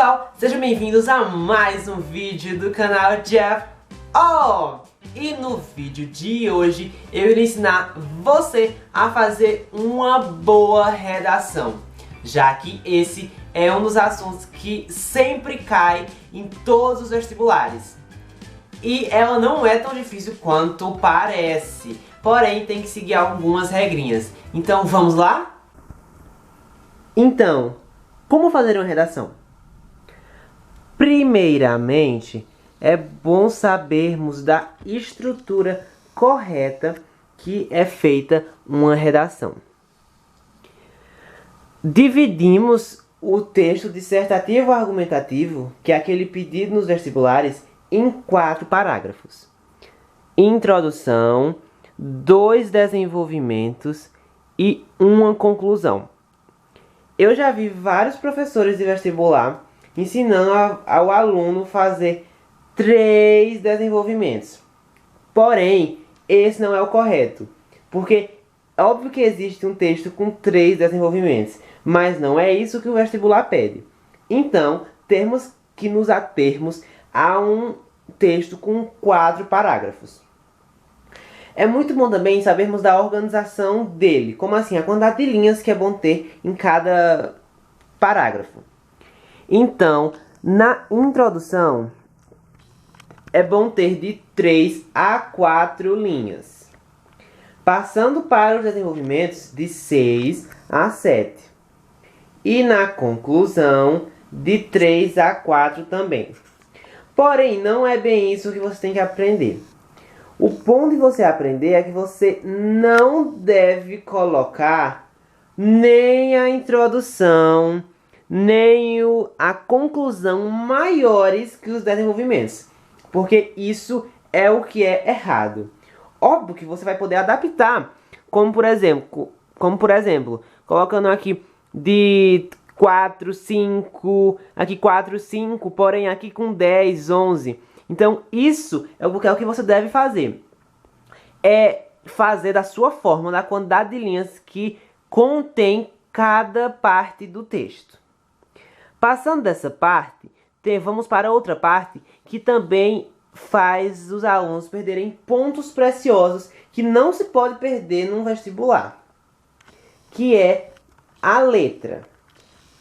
pessoal, sejam bem-vindos a mais um vídeo do canal Jeff. E no vídeo de hoje eu irei ensinar você a fazer uma boa redação, já que esse é um dos assuntos que sempre cai em todos os vestibulares. E ela não é tão difícil quanto parece, porém tem que seguir algumas regrinhas. Então vamos lá? Então, como fazer uma redação? Primeiramente, é bom sabermos da estrutura correta que é feita uma redação. Dividimos o texto dissertativo argumentativo, que é aquele pedido nos vestibulares, em 4 parágrafos. Introdução, 2 desenvolvimentos e uma conclusão. Eu já vi vários professores de vestibular ensinando ao aluno fazer 3 desenvolvimentos. Porém, esse não é o correto, porque óbvio que existe um texto com 3 desenvolvimentos, mas não é isso que o vestibular pede. Então, temos que nos atermos a um texto com 4 parágrafos. É muito bom também sabermos da organização dele, como assim, a quantidade de linhas que é bom ter em cada parágrafo. Então, na introdução, é bom ter de 3 a 4 linhas. Passando para os desenvolvimentos, de 6 a 7. E na conclusão, de 3 a 4 também. Porém, não é bem isso que você tem que aprender. O ponto de você aprender é que você não deve colocar nem a introdução, nem a conclusão maiores que os desenvolvimentos. Porque isso é o que é errado. Óbvio que você vai poder adaptar. Como por exemplo, colocando aqui de 4, 5, aqui 4, 5, porém aqui com 10, 11. Então isso é o que você deve fazer. É fazer da sua forma, da quantidade de linhas que contém cada parte do texto. Passando dessa parte, vamos para outra parte que também faz os alunos perderem pontos preciosos que não se pode perder num vestibular, que é a letra.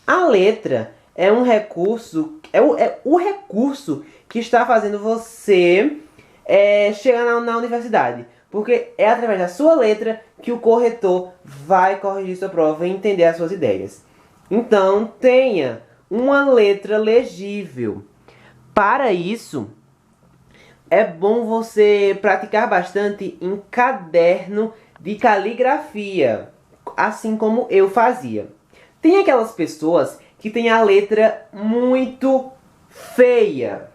A letra é um recurso, é o recurso que está fazendo você chegar na universidade. Porque é através da sua letra que o corretor vai corrigir sua prova e entender as suas ideias. Então, tenha uma letra legível. Para isso, é bom você praticar bastante em caderno de caligrafia, assim como eu fazia. Tem aquelas pessoas que têm a letra muito feia.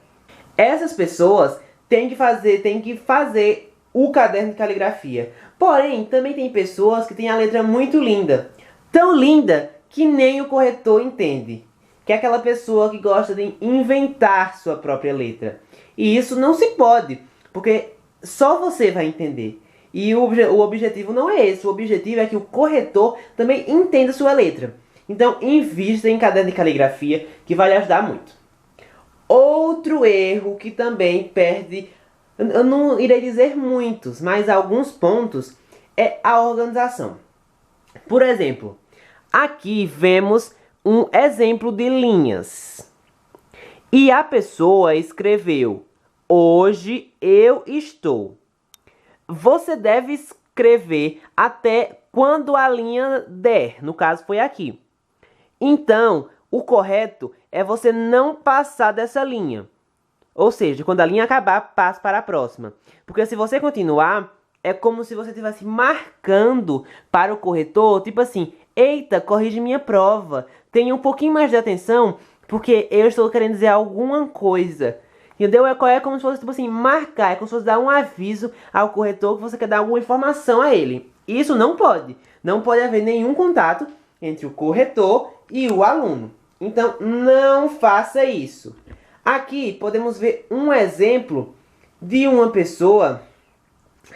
Essas pessoas têm que fazer o caderno de caligrafia. Porém, também tem pessoas que têm a letra muito linda. Tão linda que nem o corretor entende. Que é aquela pessoa que gosta de inventar sua própria letra. E isso não se pode, porque só você vai entender. E o objetivo não é esse. O objetivo é que o corretor também entenda sua letra. Então, invista em caderno de caligrafia, que vai lhe ajudar muito. Outro erro que também perde, eu não irei dizer muitos, mas alguns pontos, é a organização. Por exemplo, aqui vemos um exemplo de linhas. E a pessoa escreveu: hoje eu estou. Você deve escrever até quando a linha der. No caso foi aqui. Então, o correto é você não passar dessa linha. Ou seja, quando a linha acabar, passe para a próxima. Porque se você continuar, é como se você estivesse marcando para o corretor, tipo assim: eita, corrige minha prova. Tenha um pouquinho mais de atenção, porque eu estou querendo dizer alguma coisa. Entendeu? É como se fosse, tipo assim, marcar. É como se fosse dar um aviso ao corretor que você quer dar alguma informação a ele. Isso não pode. Não pode haver nenhum contato entre o corretor e o aluno. Então, não faça isso. Aqui podemos ver um exemplo de uma pessoa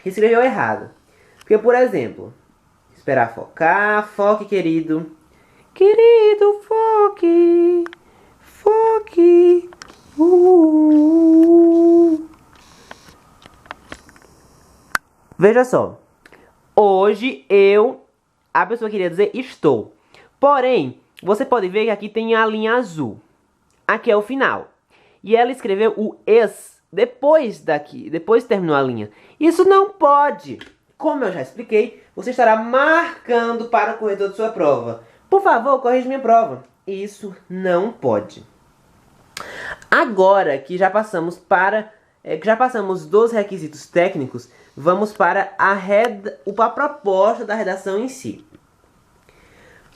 que escreveu errado. Porque, por exemplo, esperar focar, foque, querido. Querido, foque. Foque. Veja só. Hoje a pessoa queria dizer estou. Porém, você pode ver que aqui tem a linha azul. Aqui é o final. E ela escreveu o es depois daqui, depois terminou a linha. Isso não pode. Como eu já expliquei, você estará marcando para o corretor de sua prova. Por favor, corrija minha prova. Isso não pode. Agora que já passamos dos requisitos técnicos, vamos para a proposta da redação em si.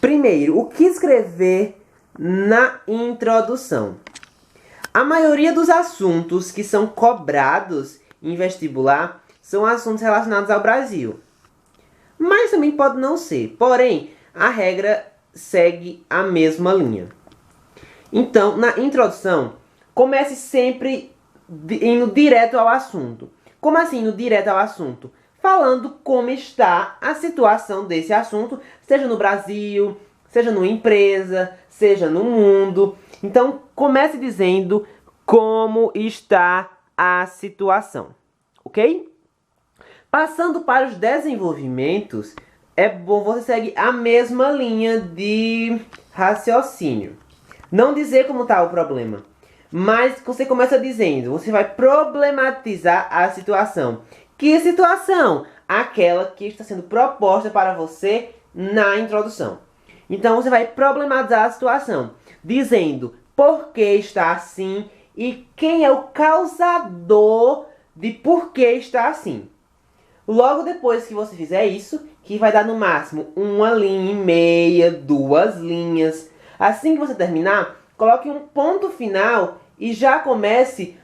Primeiro, o que escrever na introdução? A maioria dos assuntos que são cobrados em vestibular são assuntos relacionados ao Brasil. Mas também pode não ser. Porém, a regra segue a mesma linha. Então, na introdução, comece sempre indo direto ao assunto. Como assim indo direto ao assunto? Falando como está a situação desse assunto, seja no Brasil, seja numa empresa, seja no mundo. Então, comece dizendo como está a situação, ok? Passando para os desenvolvimentos, é bom você seguir a mesma linha de raciocínio. Não dizer como está o problema, mas você começa dizendo, você vai problematizar a situação. Que situação? Aquela que está sendo proposta para você na introdução. Então você vai problematizar a situação, dizendo por que está assim e quem é o causador de por que está assim. Logo depois que você fizer isso, que vai dar no máximo 1,5 linha, 2 linhas. Assim que você terminar, coloque um ponto final e já comece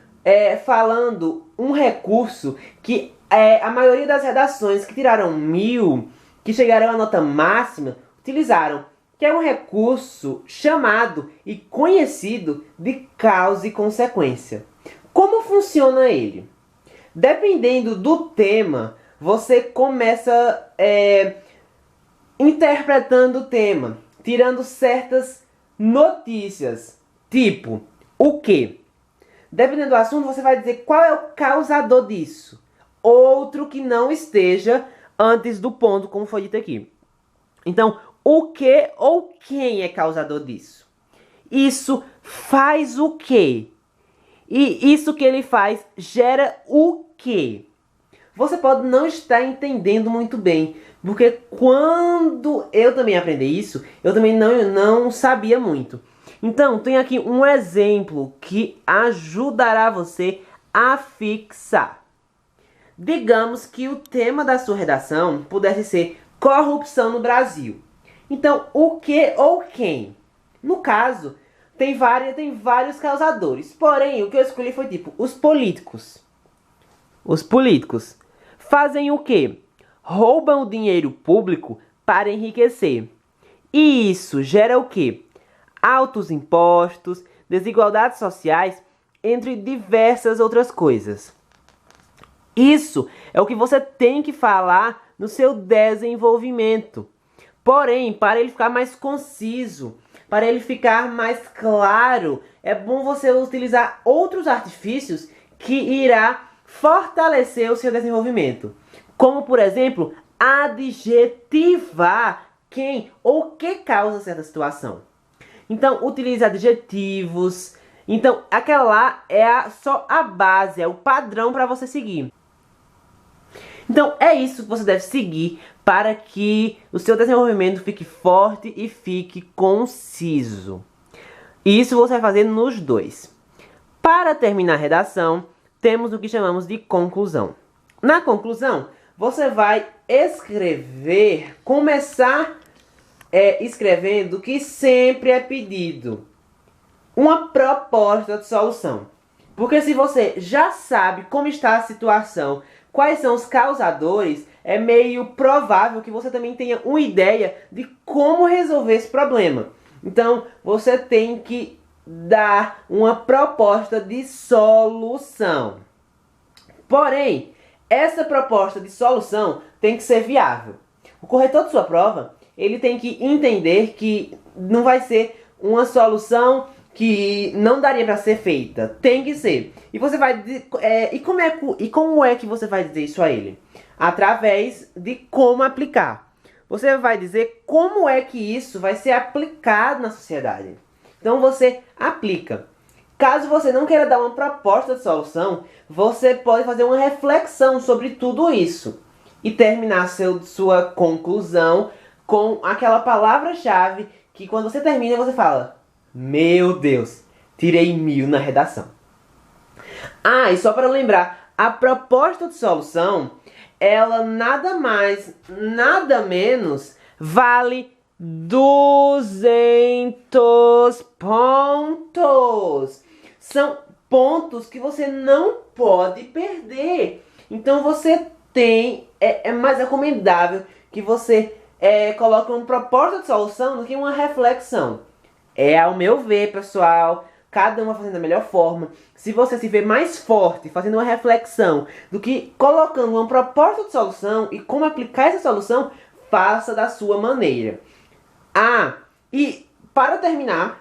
falando um recurso que a maioria das redações que tiraram 1000, que chegaram à nota máxima, utilizaram, que é um recurso chamado e conhecido de causa e consequência. Como funciona ele? Dependendo do tema, você começa interpretando o tema, tirando certas notícias, tipo, o que? Dependendo do assunto, você vai dizer qual é o causador disso. Outro que não esteja antes do ponto, como foi dito aqui. Então, o que ou quem é causador disso? Isso faz o quê? E isso que ele faz gera o quê? Você pode não estar entendendo muito bem, porque quando eu também aprendi isso, eu também não sabia muito. Então, tem aqui um exemplo que ajudará você a fixar. Digamos que o tema da sua redação pudesse ser corrupção no Brasil. Então, o que ou quem? No caso, tem vários causadores. Porém, o que eu escolhi foi tipo, os políticos. Os políticos fazem o quê? Roubam o dinheiro público para enriquecer. E isso gera o quê? Altos impostos, desigualdades sociais, entre diversas outras coisas. Isso é o que você tem que falar no seu desenvolvimento. Porém, para ele ficar mais conciso, para ele ficar mais claro, é bom você utilizar outros artifícios que irá fortalecer o seu desenvolvimento. Como, por exemplo, adjetivar quem ou que causa certa situação. Então, utilize adjetivos. Então, aquela lá é só a base, é o padrão para você seguir. Então, é isso que você deve seguir para que o seu desenvolvimento fique forte e fique conciso. Isso você vai fazer nos dois. Para terminar a redação, temos o que chamamos de conclusão. Na conclusão, você vai começar escrevendo o que sempre é pedido. Uma proposta de solução. Porque se você já sabe como está a situação, quais são os causadores, é meio provável que você também tenha uma ideia de como resolver esse problema. Então, você tem que dar uma proposta de solução. Porém, essa proposta de solução tem que ser viável. O corretor de sua prova, ele tem que entender que não vai ser uma solução que não daria pra ser feita. Tem que ser. E você vai como é que você vai dizer isso a ele? Através de como aplicar. Você vai dizer como é que isso vai ser aplicado na sociedade. Então você aplica. Caso você não queira dar uma proposta de solução, você pode fazer uma reflexão sobre tudo isso e terminar sua conclusão com aquela palavra-chave que quando você termina você fala: meu Deus, tirei 1000 na redação. Ah, e só para lembrar, a proposta de solução, ela nada mais, nada menos vale 200 pontos. São pontos que você não pode perder. Então você tem, é mais recomendável que você coloque uma proposta de solução do que uma reflexão. Ao meu ver, pessoal, cada um vai fazendo da melhor forma. Se você se vê mais forte fazendo uma reflexão do que colocando uma proposta de solução e como aplicar essa solução, faça da sua maneira. Ah, e para terminar,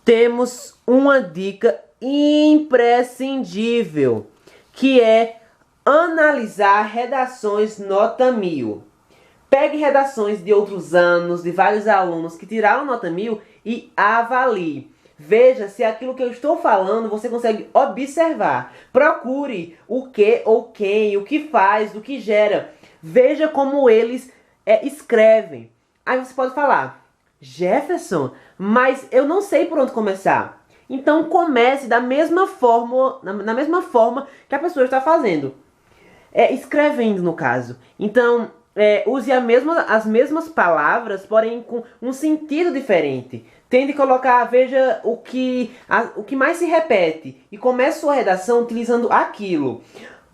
temos uma dica imprescindível, que é analisar redações nota 1000. Pegue redações de outros anos, de vários alunos que tiraram nota 1000 e avalie. Veja se aquilo que eu estou falando você consegue observar. Procure o que ou quem, o que faz, o que gera. Veja como eles escrevem. Aí você pode falar: Jefferson, mas eu não sei por onde começar. Então comece da mesma forma, na mesma forma que a pessoa está fazendo. Escrevendo, no caso. Então, use as mesmas palavras, porém com um sentido diferente. Tente colocar, veja o que mais se repete. E comece sua redação utilizando aquilo.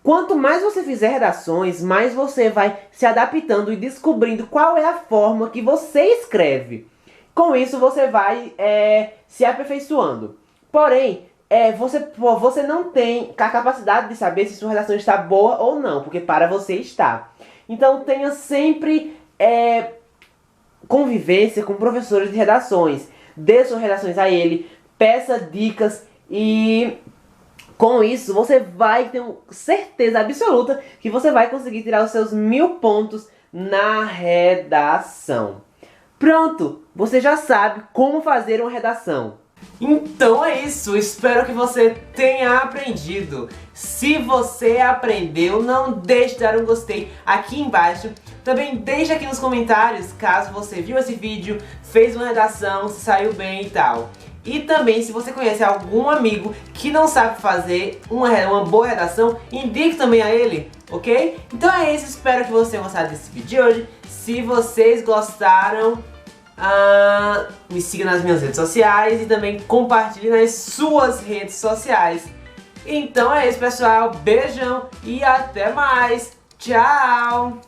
Quanto mais você fizer redações, mais você vai se adaptando e descobrindo qual é a forma que você escreve. Com isso, você vai se aperfeiçoando. Porém, você não tem a capacidade de saber se sua redação está boa ou não, porque para você está. Então, tenha sempre convivência com professores de redações. Dê suas redações a ele, peça dicas e com isso você vai ter certeza absoluta que você vai conseguir tirar os seus 1000 pontos na redação. Pronto, você já sabe como fazer uma redação. Então é isso, espero que você tenha aprendido. Se você aprendeu, não deixe de dar um gostei aqui embaixo. Também deixe aqui nos comentários caso você viu esse vídeo, fez uma redação, se saiu bem e tal. E também, se você conhece algum amigo que não sabe fazer uma boa redação, indique também a ele, ok? Então é isso, espero que você tenha gostado desse vídeo de hoje. Se vocês gostaram, me siga nas minhas redes sociais e também compartilhe nas suas redes sociais. Então é isso, pessoal. Beijão e até mais. Tchau!